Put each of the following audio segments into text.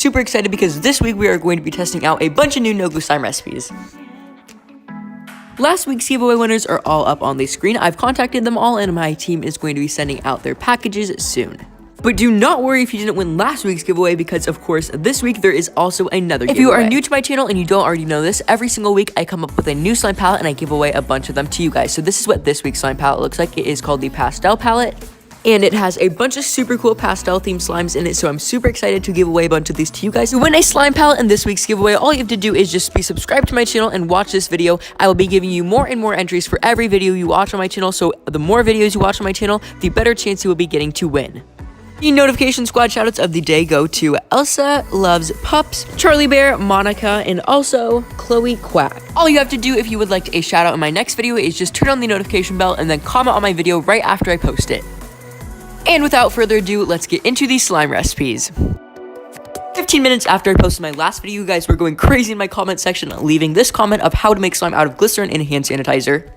Super excited because this week we are going to be testing out a bunch of new no glue slime recipes. Last week's giveaway winners are all up on the screen. I've contacted them all and my team is going to be sending out their packages soon. But do not worry if you didn't win last week's giveaway because, of course, this week there is also another giveaway. If you are new to my channel and you don't already know this, every single week I come up with a new slime palette and I give away a bunch of them to you guys. So this is what this week's slime palette looks like. It is called the Pastel Palette. And it has a bunch of super cool pastel themed slimes in it, so I'm super excited to give away a bunch of these to you guys. To win a slime palette in this week's giveaway, all you have to do is just be subscribed to my channel and watch this video. I will be giving you more and more entries for every video you watch on my channel, so the more videos you watch on my channel, the better chance you will be getting to win. The notification squad shoutouts of the day go to Elsa Loves Pups, Charlie Bear, Monica, and also Chloe Quack. All you have to do if you would like a shout out in my next video is just turn on the notification bell and then comment on my video right after I post it. And without further ado, let's get into these slime recipes. 15 minutes after I posted my last video, you guys were going crazy in my comment section, leaving this comment of how to make slime out of glycerin and hand sanitizer.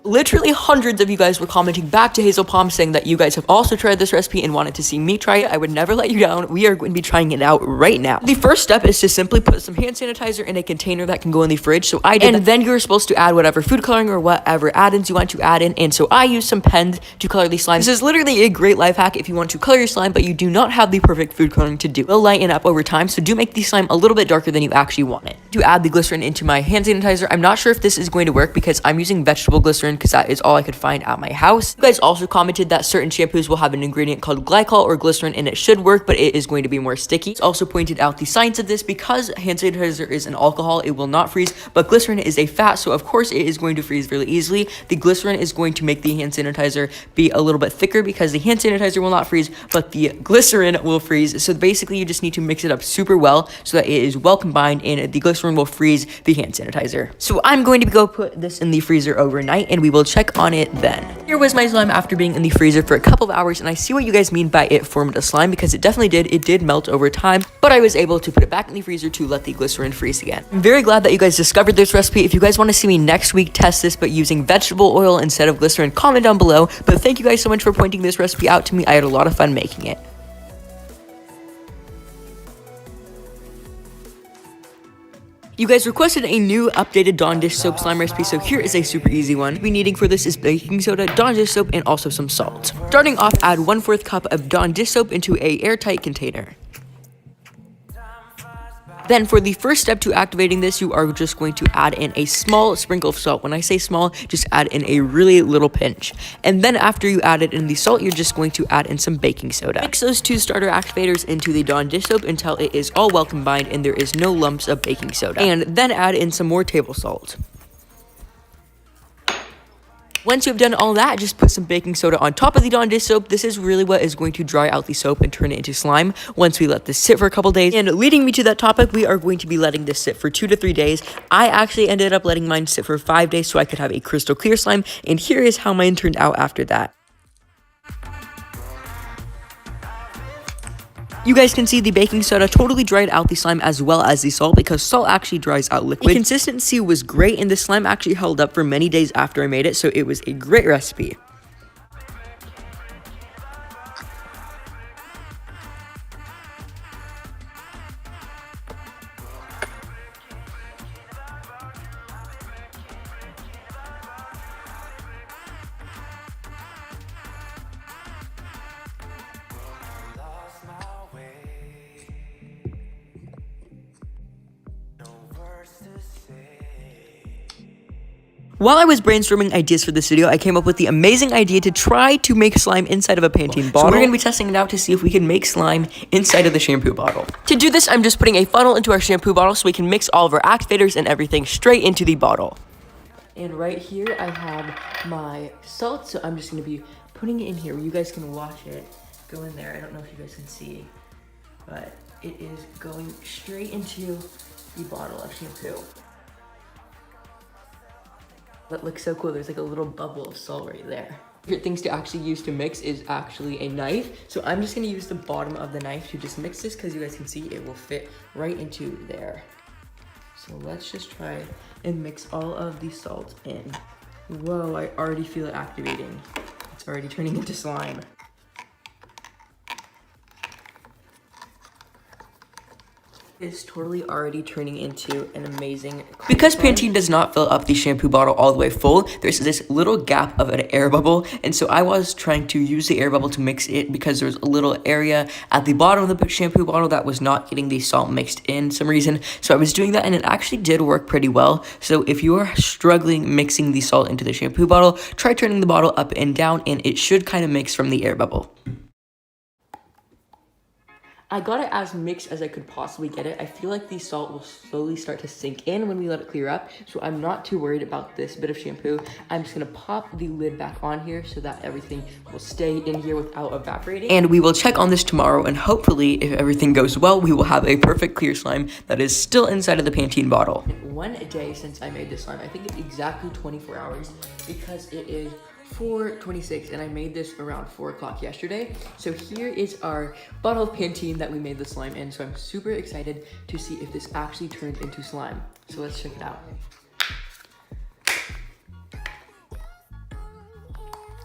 Literally hundreds of you guys were commenting back to Hazel Palm saying that you guys have also tried this recipe and wanted to see me try it. I would never let you down. We are going to be trying it out right now. The first step is to simply put some hand sanitizer in a container that can go in the fridge. So I did, and then you're supposed to add whatever food coloring or whatever add-ins you want to add in. And so I used some pens to color the slime. This is literally a great life hack if you want to color your slime, but you do not have the perfect food coloring to do. It will lighten up over time, so do make the slime a little bit darker than you actually want it. To add the glycerin into my hand sanitizer, I'm not sure if this is going to work because I'm using vegetable glycerin because that is all I could find at my house. You guys also commented that certain shampoos will have an ingredient called glycol or glycerin and it should work, but it is going to be more sticky. It's also pointed out the science of this because hand sanitizer is an alcohol, it will not freeze, but glycerin is a fat, so of course it is going to freeze really easily. The glycerin is going to make the hand sanitizer be a little bit thicker because the hand sanitizer will not freeze, but the glycerin will freeze. So basically you just need to mix it up super well so that it is well combined and the glycerin will freeze the hand sanitizer. So I'm going to go put this in the freezer overnight and we will check on it then. Here was my slime after being in the freezer for a couple of hours, and I see what you guys mean by it formed a slime because it definitely did. It did melt over time, but I was able to put it back in the freezer to let the glycerin freeze again. I'm very glad that you guys discovered this recipe. If you guys want to see me next week test this but using vegetable oil instead of glycerin, comment down below. But thank you guys so much for pointing this recipe out to me. I had a lot of fun making it. You guys requested a new updated Dawn dish soap slime recipe, so here is a super easy one. What we needing for this is baking soda, Dawn dish soap, and also some salt. Starting off, add 1/4 cup of Dawn dish soap into a airtight container. Then for the first step to activating this, you are just going to add in a small sprinkle of salt. When I say small, just add in a really little pinch. And then after you added in the salt, you're just going to add in some baking soda. Mix those two starter activators into the Dawn dish soap until it is all well combined and there is no lumps of baking soda. And then add in some more table salt. Once you have done all that, just put some baking soda on top of the Dawn dish soap. This is really what is going to dry out the soap and turn it into slime once we let this sit for a couple days. And leading me to that topic, we are going to be letting this sit for 2 to 3 days. I actually ended up letting mine sit for 5 days so I could have a crystal clear slime. And here is how mine turned out after that. You guys can see the baking soda totally dried out the slime as well as the salt because salt actually dries out liquid. The consistency was great and the slime actually held up for many days after I made it, so it was a great recipe. While I was brainstorming ideas for this video, I came up with the amazing idea to try to make slime inside of a Pantene bottle. So we're going to be testing it out to see if we can make slime inside of the shampoo bottle. To do this, I'm just putting a funnel into our shampoo bottle so we can mix all of our activators and everything straight into the bottle. And right here, I have my salt, so I'm just going to be putting it in here where you guys can watch it go in there. I don't know if you guys can see, but it is going straight into the bottle of shampoo. That looks so cool. There's like a little bubble of salt right there. Favorite things to actually use to mix is actually a knife. So I'm just gonna use the bottom of the knife to just mix this because you guys can see it will fit right into there. So let's just try and mix all of the salt in. Whoa, I already feel it activating. It's already turning into slime. Is totally already turning into an amazing because Pantene does not fill up the shampoo bottle all the way full. There's this little gap of an air bubble, and so I was trying to use the air bubble to mix it because there was a little area at the bottom of the shampoo bottle that was not getting the salt mixed in some reason. So I was doing that, and it actually did work pretty well. So if you are struggling mixing the salt into the shampoo bottle, try turning the bottle up and down, and it should kind of mix from the air bubble. I got it as mixed as I could possibly get it. I feel like the salt will slowly start to sink in when we let it clear up, so I'm not too worried about this bit of shampoo. I'm just gonna pop the lid back on here so that everything will stay in here without evaporating. And we will check on this tomorrow, and hopefully, if everything goes well, we will have a perfect clear slime that is still inside of the Pantene bottle. One day since I made this slime, I think it's exactly 24 hours because it is 4:26, and I made this around 4 o'clock yesterday. So here is our bottle of Pantene that we made the slime in. So I'm super excited to see if this actually turns into slime. So let's check it out.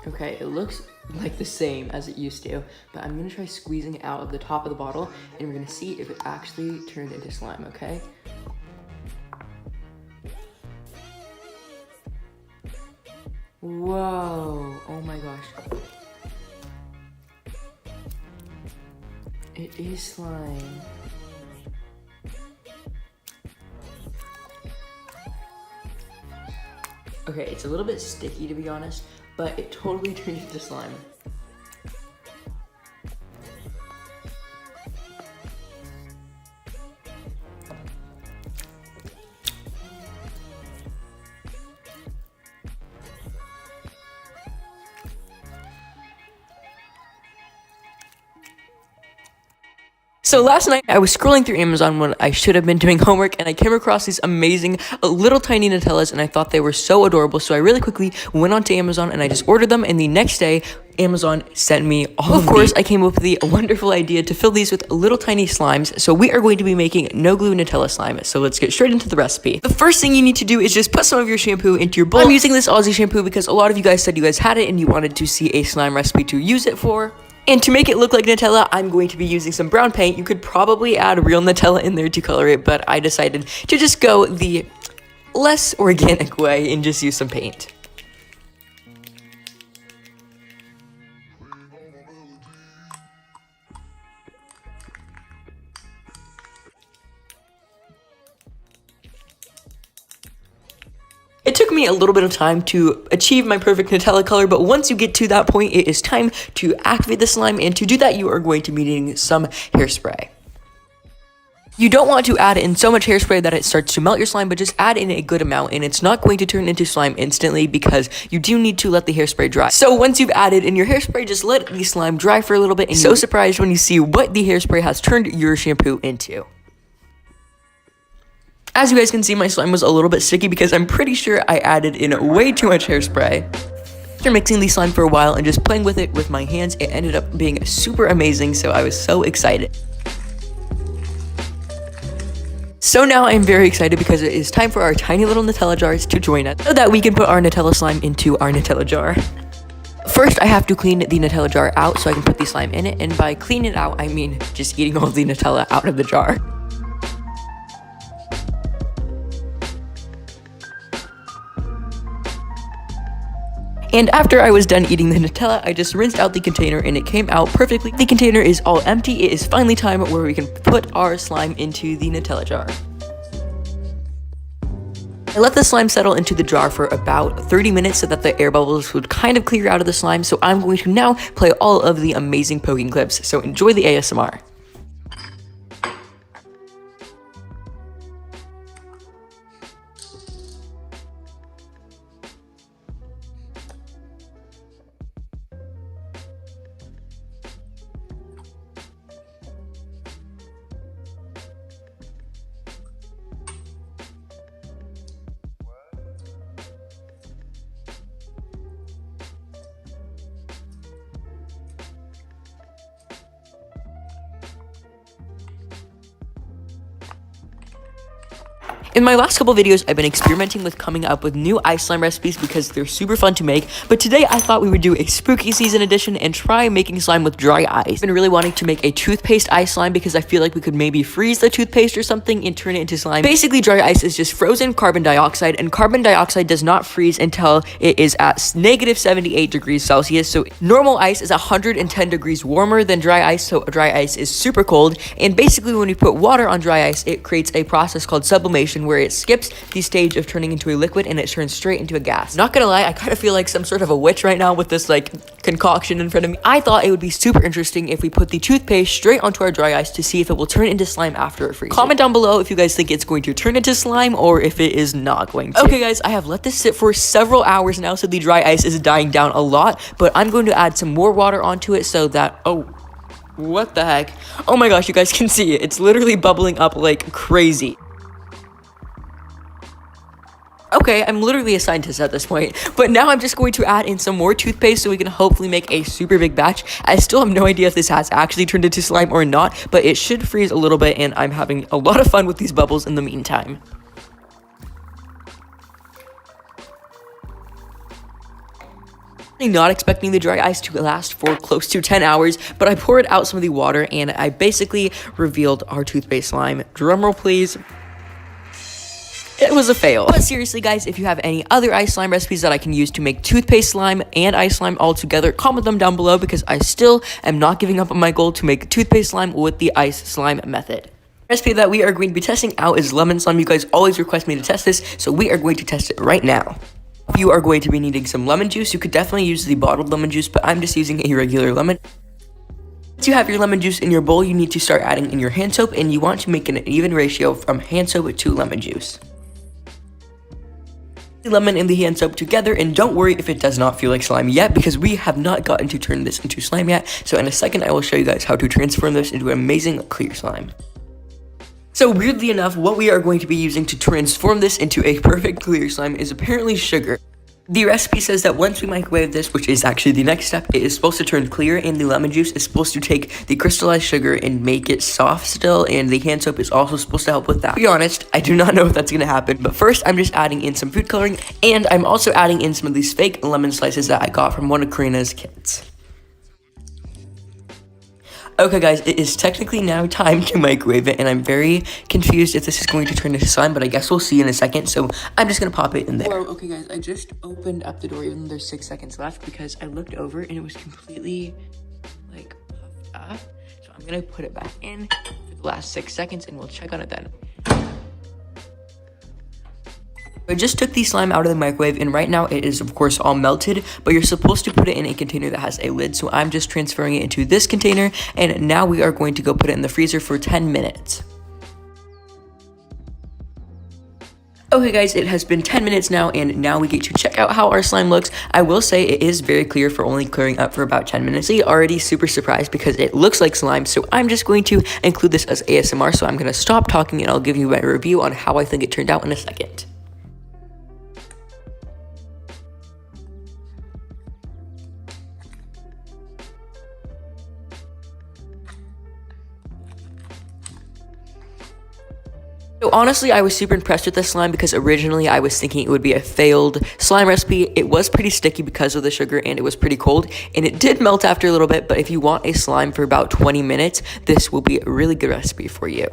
Okay, it looks like the same as it used to, but I'm gonna try squeezing it out of the top of the bottle, and we're gonna see if it actually turned into slime, okay? Whoa, oh my gosh. It is slime. Okay, it's a little bit sticky to be honest, but it totally turned into slime. So last night I was scrolling through Amazon when I should have been doing homework, and I came across these amazing little tiny Nutellas, and I thought they were so adorable. So I really quickly went onto Amazon and I just ordered them, and the next day Amazon sent me all of course, I came up with the wonderful idea to fill these with little tiny slimes. So we are going to be making no glue Nutella slime. So let's get straight into the recipe. The first thing you need to do is just put some of your shampoo into your bowl. I'm using this Aussie shampoo because a lot of you guys said you guys had it and you wanted to see a slime recipe to use it for. And to make it look like Nutella, I'm going to be using some brown paint. You could probably add real Nutella in there to color it, but I decided to just go the less organic way and just use some paint. It took me a little bit of time to achieve my perfect Nutella color, but once you get to that point, it is time to activate the slime, and to do that, you are going to be needing some hairspray. You don't want to add in so much hairspray that it starts to melt your slime, but just add in a good amount, and it's not going to turn into slime instantly because you do need to let the hairspray dry. So once you've added in your hairspray, just let the slime dry for a little bit, and you're so surprised when you see what the hairspray has turned your shampoo into. As you guys can see, my slime was a little bit sticky because I'm pretty sure I added in way too much hairspray. After mixing the slime for a while and just playing with it with my hands, it ended up being super amazing, so I was so excited. So now I'm very excited because it is time for our tiny little Nutella jars to join us so that we can put our Nutella slime into our Nutella jar. First, I have to clean the Nutella jar out so I can put the slime in it, and by cleaning it out, I mean just eating all the Nutella out of the jar. And after I was done eating the Nutella, I just rinsed out the container and it came out perfectly. The container is all empty. It is finally time where we can put our slime into the Nutella jar. I let the slime settle into the jar for about 30 minutes so that the air bubbles would kind of clear out of the slime. So I'm going to now play all of the amazing poking clips. So enjoy the ASMR. In my last couple videos, I've been experimenting with coming up with new ice slime recipes because they're super fun to make, but today I thought we would do a spooky season edition and try making slime with dry ice. I've been really wanting to make a toothpaste ice slime because I feel like we could maybe freeze the toothpaste or something and turn it into slime. Basically, dry ice is just frozen carbon dioxide, and carbon dioxide does not freeze until it is at -78 degrees Celsius, so normal ice is 110 degrees warmer than dry ice, so dry ice is super cold, and basically when you put water on dry ice, it creates a process called sublimation where it skips the stage of turning into a liquid and it turns straight into a gas. Not gonna lie, I kind of feel like some sort of a witch right now with this like concoction in front of me. I thought it would be super interesting if we put the toothpaste straight onto our dry ice to see if it will turn into slime after it freezes. Comment down below if you guys think it's going to turn into slime or if it is not going to. Okay guys, I have let this sit for several hours now, so the dry ice is dying down a lot, but I'm going to add some more water onto it so that, oh, what the heck? Oh my gosh, you guys can see it. It's literally bubbling up like crazy. Okay, I'm literally a scientist at this point, but now I'm just going to add in some more toothpaste so we can hopefully make a super big batch. I still have no idea if this has actually turned into slime or not, but it should freeze a little bit, and I'm having a lot of fun with these bubbles in the meantime. Not expecting the dry ice to last for close to 10 hours, but I poured out some of the water and I basically revealed our toothpaste slime. Drumroll please. It was a fail. But seriously guys, if you have any other ice slime recipes that I can use to make toothpaste slime and ice slime all together, comment them down below because I still am not giving up on my goal to make toothpaste slime with the ice slime method. The recipe that we are going to be testing out is lemon slime. You guys always request me to test this, so we are going to test it right now. You are going to be needing some lemon juice. You could definitely use the bottled lemon juice, but I'm just using a regular lemon. Once you have your lemon juice in your bowl, you need to start adding in your hand soap, and you want to make an even ratio from hand soap to lemon juice. The lemon and the hand soap together, and don't worry if it does not feel like slime yet, because we have not gotten to turn this into slime yet. So in a second, I will show you guys how to transform this into an amazing clear slime. So weirdly enough, what we are going to be using to transform this into a perfect clear slime is apparently sugar. The recipe says that once we microwave this, which is actually the next step, it is supposed to turn clear, and the lemon juice is supposed to take the crystallized sugar and make it soft still, and the hand soap is also supposed to help with that. To be honest, I do not know if that's going to happen, but first I'm just adding in some food coloring, and I'm also adding in some of these fake lemon slices that I got from one of Karina's kits. Okay guys, it is technically now time to microwave it, and I'm very confused if this is going to turn into slime, but I guess we'll see in a second, so I'm just gonna pop it in there. Whoa, okay guys, I just opened up the door even though there's 6 seconds left because I looked over and it was completely, like, puffed up. So I'm gonna put it back in for the last 6 seconds and we'll check on it then. I just took the slime out of the microwave, and right now it is of course all melted, but you're supposed to put it in a container that has a lid, so I'm just transferring it into this container, and now we are going to go put it in the freezer for 10 minutes. Okay guys, it has been 10 minutes now, and now we get to check out how our slime looks. I will say it is very clear for only clearing up for about 10 minutes. I'm already super surprised because it looks like slime, so I'm just going to include this as ASMR, so I'm going to stop talking and I'll give you my review on how I think it turned out in a second. So honestly, I was super impressed with this slime because originally I was thinking it would be a failed slime recipe. It was pretty sticky because of the sugar, and it was pretty cold, and it did melt after a little bit, but if you want a slime for about 20 minutes, this will be a really good recipe for you.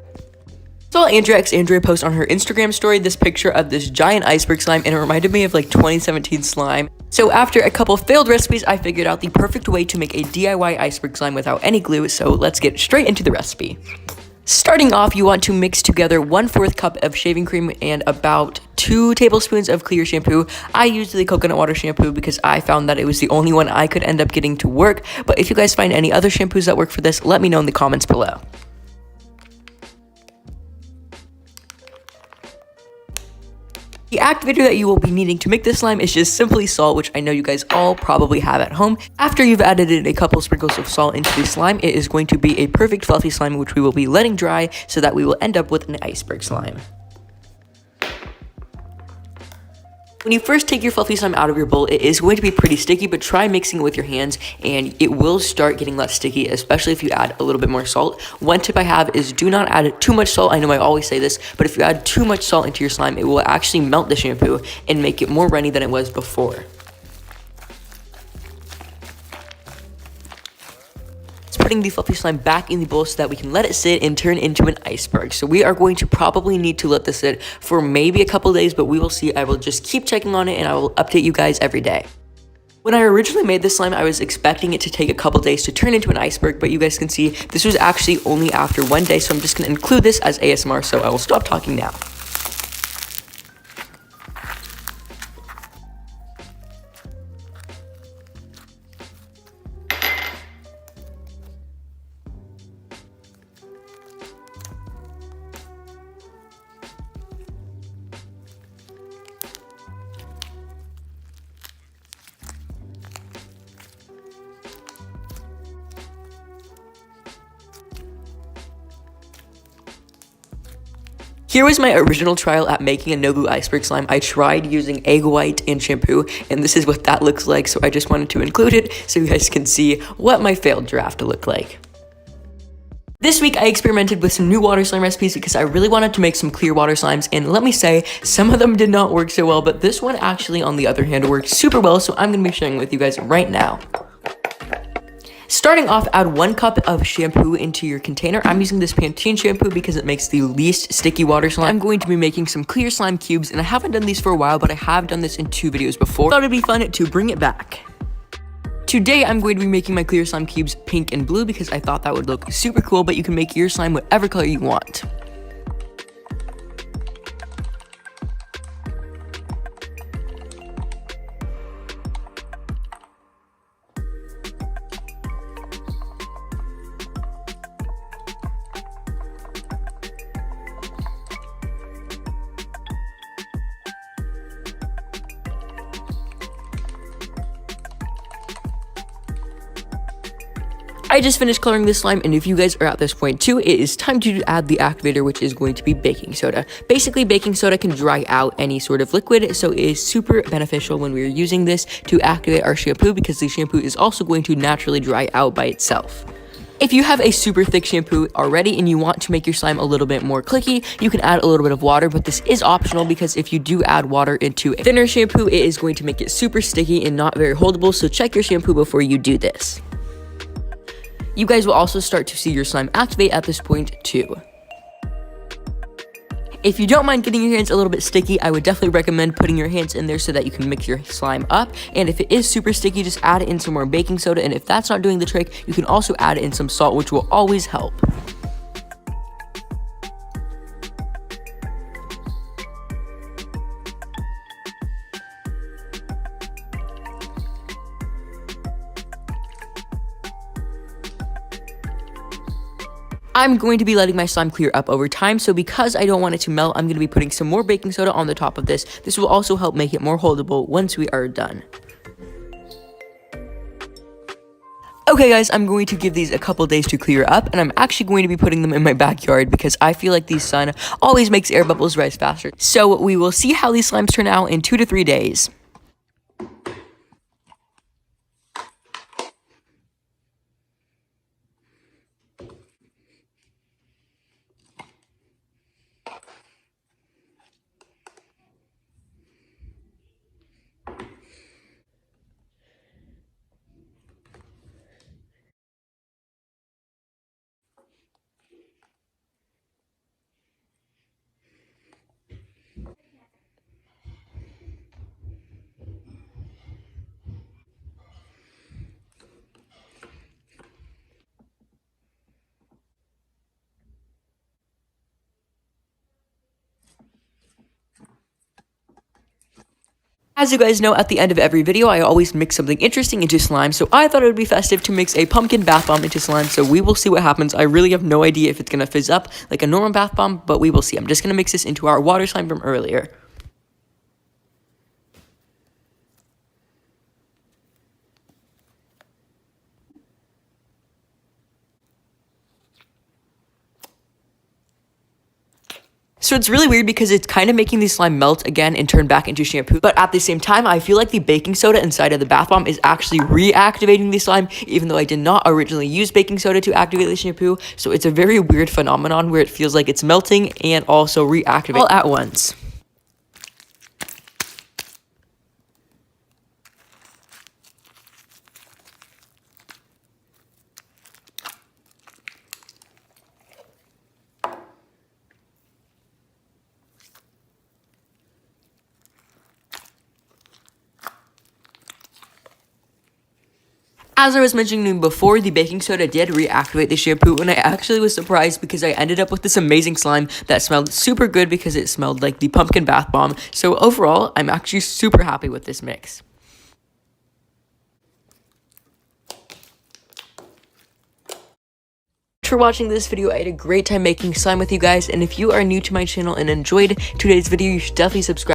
So Andrea post on her Instagram story this picture of this giant iceberg slime, and it reminded me of like 2017 slime. So after a couple failed recipes, I figured out the perfect way to make a DIY iceberg slime without any glue, so let's get straight into the recipe. Starting off, you want to mix together 1/4 cup of shaving cream and about 2 tablespoons of clear shampoo. I used the coconut water shampoo because I found that it was the only one I could end up getting to work, but if you guys find any other shampoos that work for this, let me know in the comments below. The activator that you will be needing to make this slime is just simply salt, which I know you guys all probably have at home. After you've added in a couple sprinkles of salt into the slime, it is going to be a perfect fluffy slime, which we will be letting dry so that we will end up with an iceberg slime. When you first take your fluffy slime out of your bowl, it is going to be pretty sticky, but try mixing it with your hands and it will start getting less sticky, especially if you add a little bit more salt. One tip I have is do not add too much salt. I know I always say this, but if you add too much salt into your slime, it will actually melt the shampoo and make it more runny than it was before. Putting the fluffy slime back in the bowl so that we can let it sit and turn into an iceberg. So we are going to probably need to let this sit for maybe a couple days, but we will see. I will just keep checking on it and I will update you guys every day. When I originally made this slime, I was expecting it to take a couple days to turn into an iceberg, but you guys can see this was actually only after 1 day, so I'm just going to include this as ASMR, so I will stop talking now. Here was my original trial at making a Nobu iceberg slime. I tried using egg white and shampoo, and this is what that looks like, so I just wanted to include it so you guys can see what my failed draft looked like. This week, I experimented with some new water slime recipes because I really wanted to make some clear water slimes, and let me say, some of them did not work so well, but this one actually, on the other hand, worked super well, so I'm going to be sharing with you guys right now. Starting off, add 1 cup of shampoo into your container. I'm using this Pantene shampoo because it makes the least sticky water slime. I'm going to be making some clear slime cubes, and I haven't done these for a while, but I have done this in 2 videos before. Thought it'd be fun to bring it back. Today, I'm going to be making my clear slime cubes pink and blue because I thought that would look super cool, but you can make your slime whatever color you want. I just finished coloring this slime, and if you guys are at this point too, it is time to add the activator, which is going to be baking soda. Basically, baking soda can dry out any sort of liquid, so it is super beneficial when we're using this to activate our shampoo because the shampoo is also going to naturally dry out by itself. If you have a super thick shampoo already and you want to make your slime a little bit more clicky, you can add a little bit of water, but this is optional because if you do add water into a thinner shampoo, it is going to make it super sticky and not very holdable, so check your shampoo before you do this. You guys will also start to see your slime activate at this point too. If you don't mind getting your hands a little bit sticky, I would definitely recommend putting your hands in there so that you can mix your slime up. And if it is super sticky, just add in some more baking soda. And if that's not doing the trick, you can also add in some salt, which will always help. I'm going to be letting my slime clear up over time, so because I don't want it to melt, I'm going to be putting some more baking soda on the top of this. This will also help make it more holdable once we are done. Okay guys, I'm going to give these a couple days to clear up, and I'm actually going to be putting them in my backyard because I feel like the sun always makes air bubbles rise faster. So we will see how these slimes turn out in 2 to 3 days. As you guys know, at the end of every video, I always mix something interesting into slime, so I thought it would be festive to mix a pumpkin bath bomb into slime, so we will see what happens. I really have no idea if it's going to fizz up like a normal bath bomb, but we will see. I'm just going to mix this into our water slime from earlier. So it's really weird because it's kind of making the slime melt again and turn back into shampoo. But at the same time, I feel like the baking soda inside of the bath bomb is actually reactivating the slime, even though I did not originally use baking soda to activate the shampoo. So it's a very weird phenomenon where it feels like it's melting and also reactivating all at once. As I was mentioning before, the baking soda did reactivate the shampoo, and I actually was surprised because I ended up with this amazing slime that smelled super good because it smelled like the pumpkin bath bomb. So overall, I'm actually super happy with this mix. For watching this video. I had a great time making slime with you guys, and if you are new to my channel and enjoyed today's video, you should definitely subscribe.